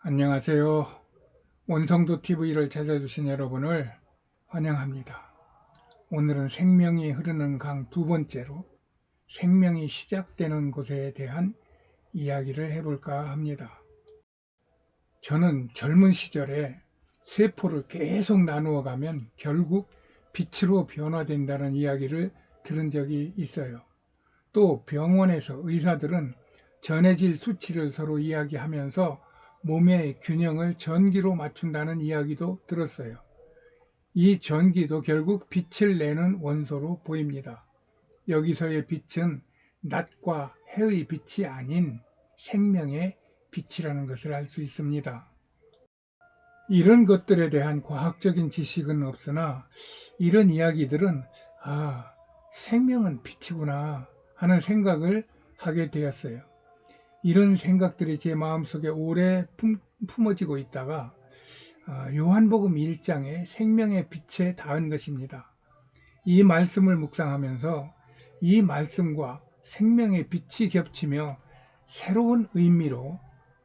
안녕하세요. 원성도 TV를 찾아주신 여러분을 환영합니다. 오늘은 생명이 흐르는 강 두 번째로 생명이 시작되는 곳에 대한 이야기를 해볼까 합니다. 저는 젊은 시절에 세포를 계속 나누어 가면 결국 빛으로 변화된다는 이야기를 들은 적이 있어요. 또 병원에서 의사들은 전해질 수치를 서로 이야기하면서 몸의 균형을 전기로 맞춘다는 이야기도 들었어요. 이 전기도 결국 빛을 내는 원소로 보입니다. 여기서의 빛은 낮과 해의 빛이 아닌 생명의 빛이라는 것을 알 수 있습니다. 이런 것들에 대한 과학적인 지식은 없으나 이런 이야기들은 생명은 빛이구나 하는 생각을 하게 되었어요. 이런 생각들이 제 마음속에 오래 품어지고 있다가 요한복음 1장의 생명의 빛에 닿은 것입니다. 이 말씀을 묵상하면서 이 말씀과 생명의 빛이 겹치며 새로운 의미로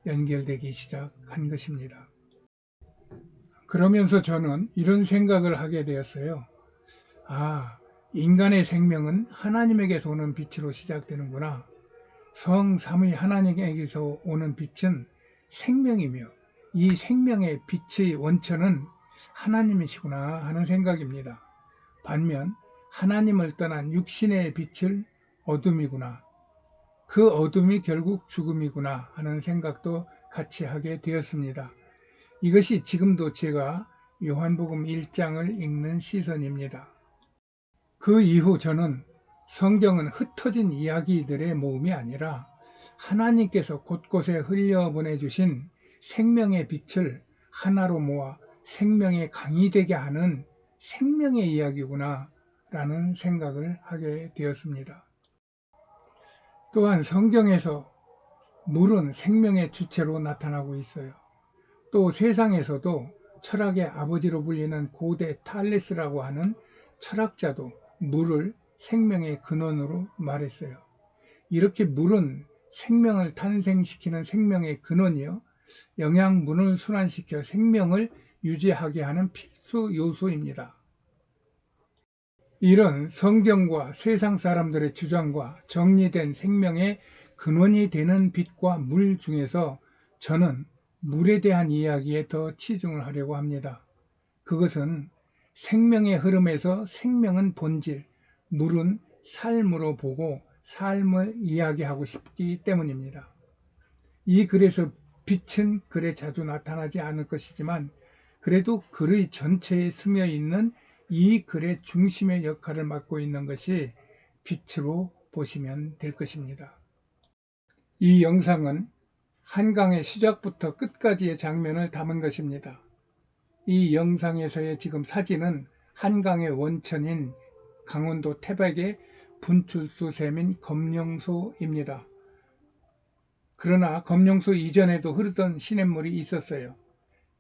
연결되기 시작한 것입니다. 그러면서 저는 이런 생각을 하게 되었어요. 인간의 생명은 하나님에게서 오는 빛으로 시작되는구나. 성삼위 하나님에게서 오는 빛은 생명이며 이 생명의 빛의 원천은 하나님이시구나 하는 생각입니다. 반면 하나님을 떠난 육신의 빛을 어둠이구나. 그 어둠이 결국 죽음이구나 하는 생각도 같이 하게 되었습니다. 이것이 지금도 제가 요한복음 1장을 읽는 시선입니다. 그 이후 저는 성경은 흩어진 이야기들의 모음이 아니라 하나님께서 곳곳에 흘려보내주신 생명의 빛을 하나로 모아 생명의 강이 되게 하는 생명의 이야기구나 라는 생각을 하게 되었습니다. 또한 성경에서 물은 생명의 주체로 나타나고 있어요. 또 세상에서도 철학의 아버지로 불리는 고대 탈레스라고 하는 철학자도 물을 생명의 근원으로 말했어요. 이렇게 물은 생명을 탄생시키는 생명의 근원이요, 영양분을 순환시켜 생명을 유지하게 하는 필수 요소입니다. 이런 성경과 세상 사람들의 주장과 정리된 생명의 근원이 되는 빛과 물 중에서 저는 물에 대한 이야기에 더 치중을 하려고 합니다. 그것은 생명의 흐름에서 생명은 본질, 물은 삶으로 보고 삶을 이야기하고 싶기 때문입니다. 이 글에서 빛은 글에 자주 나타나지 않을 것이지만 그래도 글의 전체에 스며 있는 이 글의 중심의 역할을 맡고 있는 것이 빛으로 보시면 될 것입니다. 이 영상은 한강의 시작부터 끝까지의 장면을 담은 것입니다. 이 영상에서의 지금 사진은 한강의 원천인 강원도 태백의 분출수 샘인 검령소입니다. 그러나 검령소 이전에도 흐르던 시냇물이 있었어요.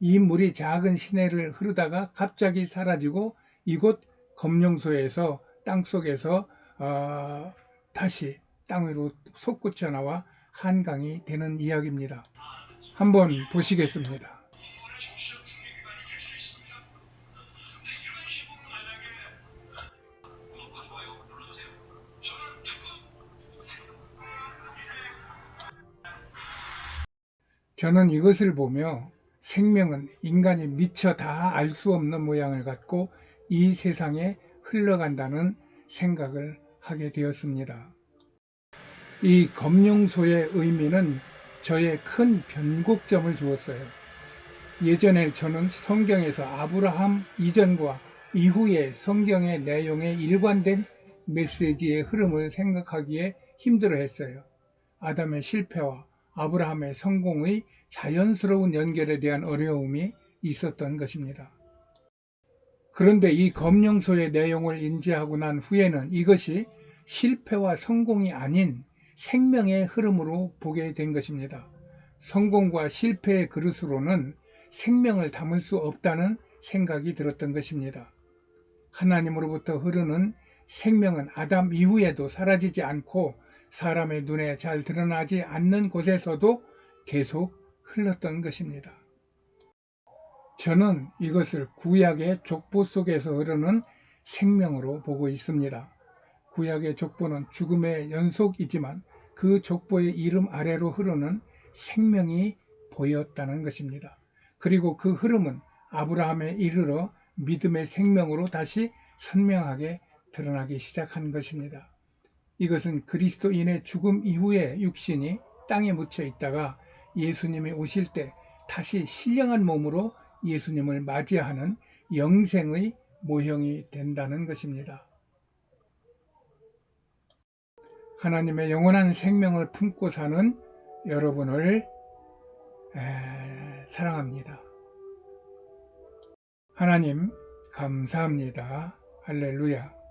이 물이 작은 시내를 흐르다가 갑자기 사라지고 이곳 검령소에서 땅속에서 다시 땅 위로 솟구쳐 나와 한강이 되는 이야기입니다. 한번 보시겠습니다. 저는 이것을 보며 생명은 인간이 미처 다 알 수 없는 모양을 갖고 이 세상에 흘러간다는 생각을 하게 되었습니다. 이 검령소의 의미는 저의 큰 변곡점을 주었어요. 예전에 저는 성경에서 아브라함 이전과 이후의 성경의 내용의 일관된 메시지의 흐름을 생각하기에 힘들어했어요. 아담의 실패와 아브라함의 성공의 자연스러운 연결에 대한 어려움이 있었던 것입니다. 그런데 이 검령소의 내용을 인지하고 난 후에는 이것이 실패와 성공이 아닌 생명의 흐름으로 보게 된 것입니다. 성공과 실패의 그릇으로는 생명을 담을 수 없다는 생각이 들었던 것입니다. 하나님으로부터 흐르는 생명은 아담 이후에도 사라지지 않고 사람의 눈에 잘 드러나지 않는 곳에서도 계속 흘렀던 것입니다. 저는 이것을 구약의 족보 속에서 흐르는 생명으로 보고 있습니다. 구약의 족보는 죽음의 연속이지만 그 족보의 이름 아래로 흐르는 생명이 보였다는 것입니다. 그리고 그 흐름은 아브라함에 이르러 믿음의 생명으로 다시 선명하게 드러나기 시작한 것입니다. 이것은 그리스도인의 죽음 이후에 육신이 땅에 묻혀 있다가 예수님이 오실 때 다시 신령한 몸으로 예수님을 맞이하는 영생의 모형이 된다는 것입니다. 하나님의 영원한 생명을 품고 사는 여러분을 사랑합니다. 하나님 감사합니다. 할렐루야.